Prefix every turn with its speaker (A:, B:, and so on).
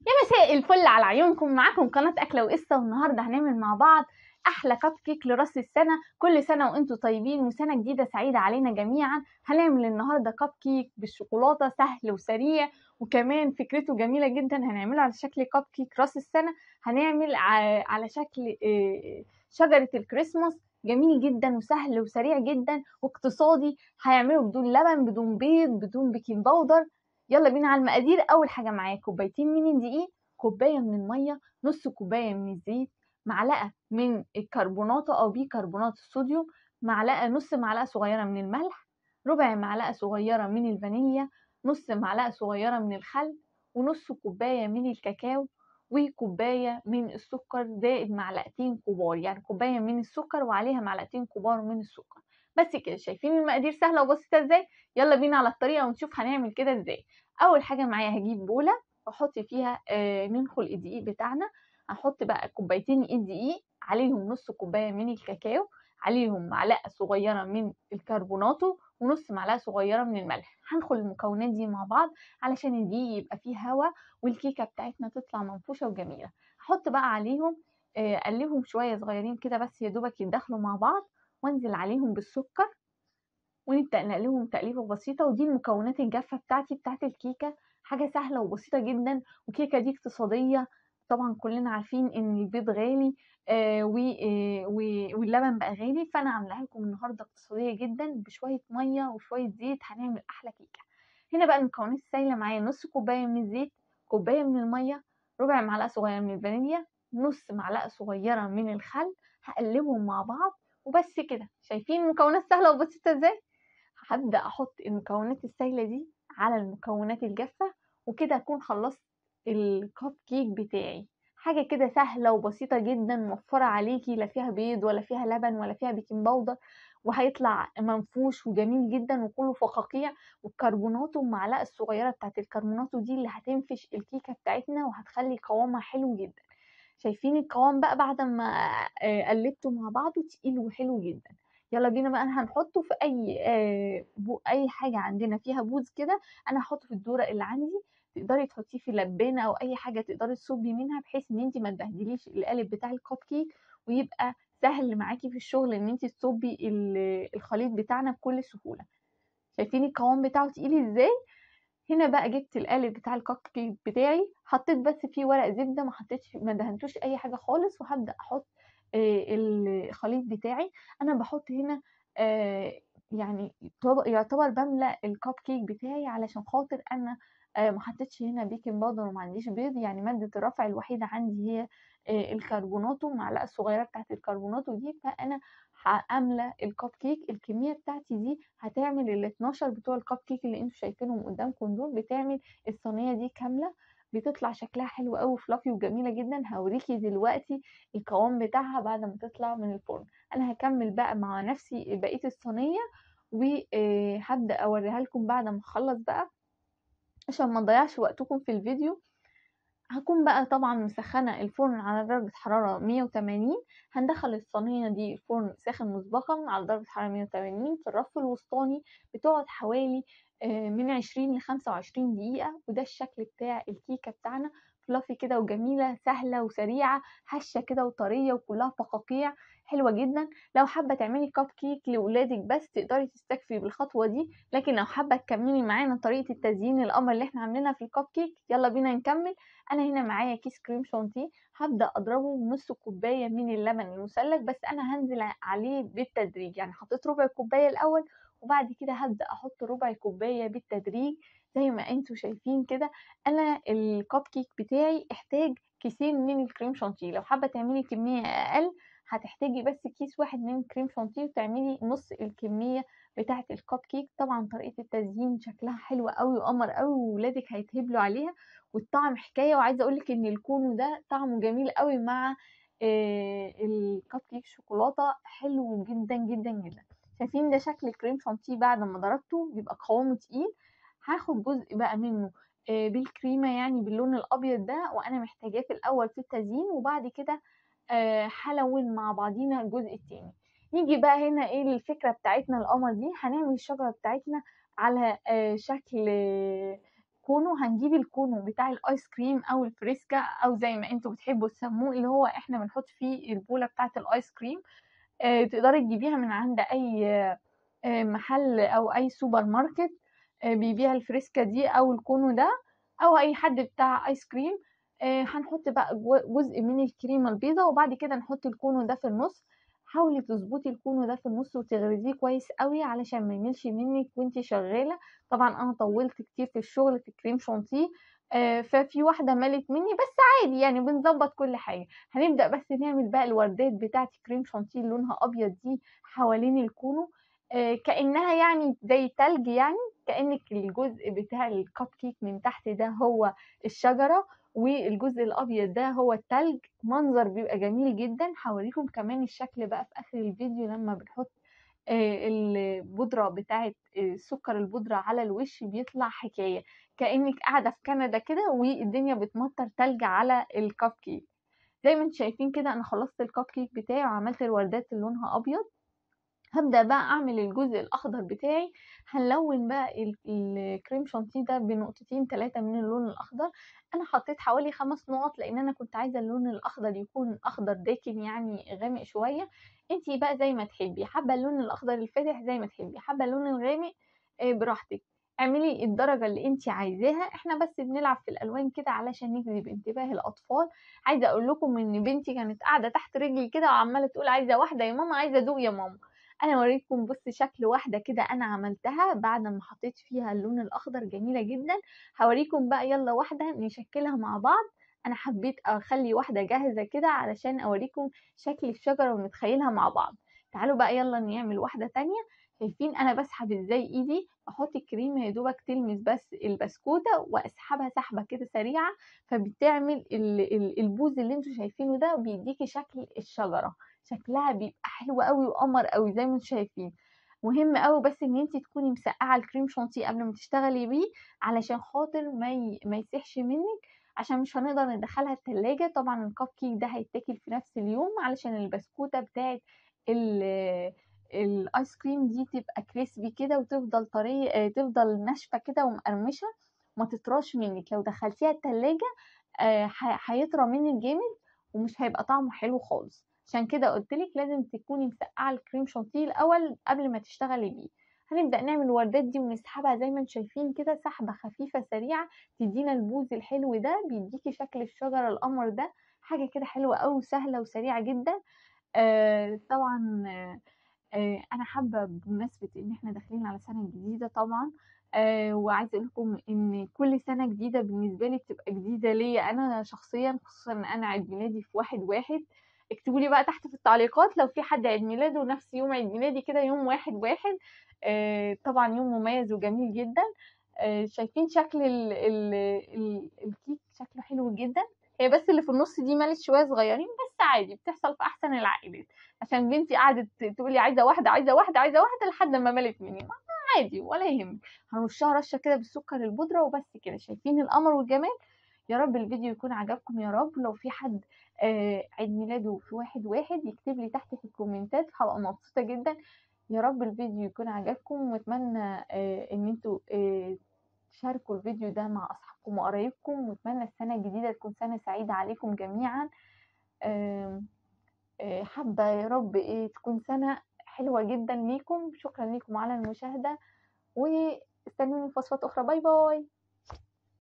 A: يا مساء الفل على عيونكم. معاكم قناة أكلة وقصة، والنهاردة هنعمل مع بعض أحلى كب كيك لراس السنة. كل سنة وأنتم طيبين وسنة جديدة سعيدة علينا جميعا. هنعمل النهاردة كب كيك بالشوكولاتة سهل وسريع، وكمان فكرته جميلة جدا. هنعمله على شكل كب كيك راس السنة. هنعمل على شكل شجرة الكريسماس. جميل جدا وسهل وسريع جدا واقتصادي. هيعمله بدون لبن، بدون بيض، بدون بيكنج باودر. يلا بينا على المقادير. اول حاجه معايا كوبايتين من الدقيق، كوبايه من الميه، نص كوبايه من الزيت، معلقه من الكربونات او بيكربونات الصوديوم، معلقه نص معلقه صغيره من الملح، ربع معلقه صغيره من الفانيليا، نص معلقه صغيره من الخل، ونص كوبايه من الكاكاو، وكوبايه من السكر زائد معلقتين كبار، يعني كوبايه من السكر وعليها معلقتين كبار من السكر. بس كده. شايفين المقادير سهله وبسيطه ازاي؟ يلا بينا على الطريقه ونشوف هنعمل كده ازاي. اول حاجه معايا هجيب بوله واحط فيها ننخل الدقيق بتاعنا. هحط بقى كوبايتين الدقيق، عليهم نص كوبايه من الكاكاو، عليهم معلقه صغيره من الكربوناتو، ونص معلقه صغيره من الملح. هنخل المكونات دي مع بعض علشان الدقيق يبقى فيه هواء والكيكه بتاعتنا تطلع منفوشه وجميله. هحط بقى عليهم اقلبهم شويه صغيرين كده بس يا دوبك يتدخلوا مع بعض، وانزل عليهم بالسكر، ونبدأ نقلبهم تقليبة بسيطة. ودي المكونات الجافة بتاعت الكيكة. حاجة سهلة وبسيطة جدا، وكيكة دي اقتصادية. طبعا كلنا عارفين ان البيض غالي واللبن بقى غالي، فانا عاملاها لكم النهارده اقتصادية جدا بشوية مية وشوية زيت. هنعمل احلى كيكة. هنا بقى المكونات السائلة معايا نص كوباية من الزيت، كوباية من المية، ربع معلقة صغيرة من الفانيليا، نص معلقة صغيرة من الخل. هقلبهم مع بعض وبس كده. شايفين المكونات سهلة وبسيطة ازاي؟ هبدأ أحط المكونات السايلة دي على المكونات الجافة، وكده أكون خلصت الكب كيك بتاعي. حاجة كده سهلة وبسيطة جدا، موفرة عليكي، لا فيها بيض ولا فيها لبن ولا فيها بيكنج باودر، وهيطلع منفوش وجميل جدا وكله فقاقيع. والكربوناتو، المعلقة الصغيرة بتاعت الكربوناتو دي اللي هتنفش الكيكة بتاعتنا وهتخلي قوامها حلو جدا. شايفين القوام بقى بعد ما قلبته مع بعضه تقيل وحلو جدا. يلا بينا بقى. انا هنحطه في اي حاجه عندنا فيها بوز كده. انا هحطه في الدوره اللي عندي. تقدري تحطيه في لبانه او اي حاجه تقدري تصبي منها، بحيث ان انت ما تبهدليش القالب بتاع الكب كيك، ويبقى سهل معاكي في الشغل ان انت تصبي الخليط بتاعنا بكل سهوله. شايفين القوام بتاعه تقيل ازاي؟ هنا بقى جبت القالب بتاع الكب كيك بتاعي، حطيت بس فيه ورق زبده، ما دهنتوش اي حاجه خالص، وهبدا احط الخليط بتاعي. انا بحط هنا يعني يعتبر بملى الكب كيك بتاعي، علشان خاطر انا ما حطيتش هنا بيكنج باودر وما عنديش بيض. يعني ماده الرفع الوحيده عندي هي الكربوناتو، المعلقه الصغيره بتاعت الكربوناتو دي. فانا هاملى الكب كيك. الكميه بتاعتي دي هتعمل ال 12 بتوع الكب كيك اللي انتوا شايفينهم قدامكم دول، بتعمل الصينيه دي كامله. بتطلع شكلها حلو قوي فلافي وجميله جدا. هوريكي دلوقتي القوام بتاعها بعد ما تطلع من الفرن. انا هكمل بقى مع نفسي بقيه الصينيه، وهبدا اوريها لكم بعد ما اخلص بقى عشان ما نضيعش وقتكم في الفيديو. هكون بقى طبعا مسخنة الفرن على درجة حرارة 180. هندخل الصينية دي الفرن ساخن مسبقا على درجة حرارة 180 في الرف الوسطاني. بتقعد حوالي من 20 ل 25 دقيقة. وده الشكل بتاع الكيكة بتاعنا، فلافي كده وجميلة، سهلة وسريعة، هشة كده وطرية وكلها فقاقيع حلوة جدا. لو حابة تعملي كب كيك لولادك بس تقدري تستكفي بالخطوة دي، لكن لو حابة تكملي معانا طريقة التزيين القمر اللي احنا عاملينها في الكب كيك، يلا بينا نكمل. انا هنا معايا كيس كريم شانتيه، هبدا اضربه بنص كوبايه من اللبن المثلج، بس انا هنزل عليه بالتدريج. يعني حطيت ربع كوبايه الاول، وبعد كده هبدا احط ربع كوبايه بالتدريج زي ما انتوا شايفين كده. انا الكب كيك بتاعي احتاج كيسين من الكريم شانتيه. لو حابه تعملي كميه اقل هتحتاجي بس كيس واحد من الكريم شانتيه وتعملي نص الكميه بتاعه الكب كيك. طبعا طريقه التزيين شكلها حلو قوي وقمر قوي، وولادك هيتهبلوا عليها، والطعم حكايه. وعايزه اقولك ان الكونو ده طعمه جميل قوي مع الكب كيك شوكولاته، حلو جدا جدا جدا. شايفين ده شكل الكريم شانتيه بعد ما ضربته بيبقى قوامه تقيل. هاخد جزء بقى منه بالكريمه، يعني باللون الابيض ده، وانا محتاجاه في الاول في التزيين، وبعد كده هلون مع بعضينا الجزء التاني. نيجي بقى هنا ايه الفكره بتاعتنا القمر دي. هنعمل الشجره بتاعتنا على شكل الكونو، هنجيب الكونو بتاع الآيس كريم أو الفريسكا أو زي ما أنتم بتحبوا تسموه، اللي هو إحنا بنحط فيه البولة بتاعة الآيس كريم. تقدري تجيبيها من عند أي محل أو أي سوبر ماركت بيبيع الفريسكا دي أو الكونو ده، أو أي حد بتاع آيس كريم. هنحط بقى جزء من الكريمة البيضة، وبعد كده نحط الكونو ده في النص. حاولي تظبطي الكونو ده في النص وتغرزيه كويس قوي علشان ما يملش منك وانتي شغالة. طبعا أنا طولت كتير في الشغل في الكريم شانتيه، ففي واحدة ملت مني، بس عادي يعني بنظبط كل حاجة. هنبدأ بس نعمل بقى الوردات بتاعة الكريم شانتيه اللي لونها أبيض دي حوالين الكونو، كأنها يعني زي تلج يعني، كأنك الجزء بتاع الكب كيك من تحت ده هو الشجرة، والجزء الأبيض ده هو التلج. منظر بيبقى جميل جدا. هوريكم كمان الشكل بقى في آخر الفيديو لما بنحط البودرة بتاعة سكر البودرة على الوش، بيطلع حكاية كأنك قاعدة في كندا كده والدنيا بتمطر تلج على الكب كيك. زي ما انتم شايفين كده انا خلصت الكب كيك بتاعي وعملت الوردات اللي لونها ابيض. هبدأ بقى أعمل الجزء الأخضر بتاعي. هنلون بقى الكريم شانتيه ده بنقطتين 3 من اللون الأخضر. أنا حطيت حوالي 5 نقط لأن أنا كنت عايزة اللون الأخضر يكون أخضر داكن يعني غامق شوية. انتي بقى زي ما تحبي، حابة اللون الأخضر الفاتح زي ما تحبي، حابة اللون الغامق براحتك. اعملي الدرجة اللي انتي عايزاها. احنا بس بنلعب في الألوان كده علشان نجذب انتباه الأطفال. عايزة أقول لكم إن بنتي كانت قاعدة تحت رجلي كده وعمالة تقول عايزة واحدة يا ماما، عايزة أدوق يا ماما. انا اوريكم بص شكل واحده كده انا عملتها بعد ما حطيت فيها اللون الاخضر، جميله جدا. هوريكم بقى يلا واحده نشكلها مع بعض. انا حبيت اخلي واحده جاهزه كده علشان اوريكم شكل الشجره ونتخيلها مع بعض. تعالوا بقى يلا نعمل واحده تانية. شايفين انا بسحب ازاي ايدي، احط الكريمه يا دوبك تلمس بس البسكوته واسحبها سحبه كده سريعه، فبتعمل البوز اللي انتوا شايفينه ده، بيديكي شكل الشجره. شكلها بيبقى حلو قوي وقمر قوي زي ما انتم شايفين. مهم قوي بس ان انت تكوني مسقعه الكريم شانتيه قبل ما تشتغلي بيه علشان خاطر ما يسيحش منك، عشان مش هنقدر ندخلها التلاجة. طبعا الكب كيك ده هيتاكل في نفس اليوم علشان البسكوته بتاعت الايس كريم دي تبقى كريسبي كده وتفضل طريه، تفضل ناشفه كده ومقرمشه، ما تطراش منك. لو دخلتيها التلاجة هيطرى منك جامد ومش هيبقى طعمه حلو خالص. عشان كده قلتلك لازم تكوني مسقعه الكريم شانتيه الاول قبل ما تشتغلي بيه. هنبدا نعمل الوردات دي ونسحبها زي ما انتم شايفين كده، سحبه خفيفه سريعه تدينا البوز الحلو ده، بيديكي شكل الشجره القمر ده. حاجه كده حلوه قوي وسهله وسريعه جدا. طبعا انا حابه بمناسبه ان احنا داخلين على سنه جديده طبعا، وعايزه اقول لكم ان كل سنه جديده بالنسبه لي بتبقى جديده ليا انا شخصيا، خصوصا ان انا عيد ميلادي في 1/1. اكتبوا لي بقى تحت في التعليقات لو في حد عيد ميلاده نفس يوم عيد ميلادي كده يوم 1/1. طبعا يوم مميز وجميل جدا. شايفين شكل الكيك شكله حلو جدا. هي بس اللي في النص دي مالت شويه صغيرين، بس عادي بتحصل في احسن العائلات. عشان بنتي قعدت تقولي عايزه واحده عايزه واحده عايزه واحده لحد ما ملت مني، عادي ولا يهمك. هنرشها رشه كده بالسكر البودره وبس كده. شايفين القمر والجمال. يا رب الفيديو يكون عجبكم يا رب. لو في حد عيد ميلاده في 1/1 يكتب لي تحت في الكومنتات، هبقى مبسوطه جدا. يا رب الفيديو يكون عجبكم، واتمنى ان انتوا تشاركوا الفيديو ده مع اصحابكم وقرايبكم، واتمنى السنه الجديده تكون سنه سعيده عليكم جميعا. حابة يا رب تكون سنة حلوة جدا ليكم. شكرا لكم على المشاهدة، واستنوني في وصفات أخرى. باي باي.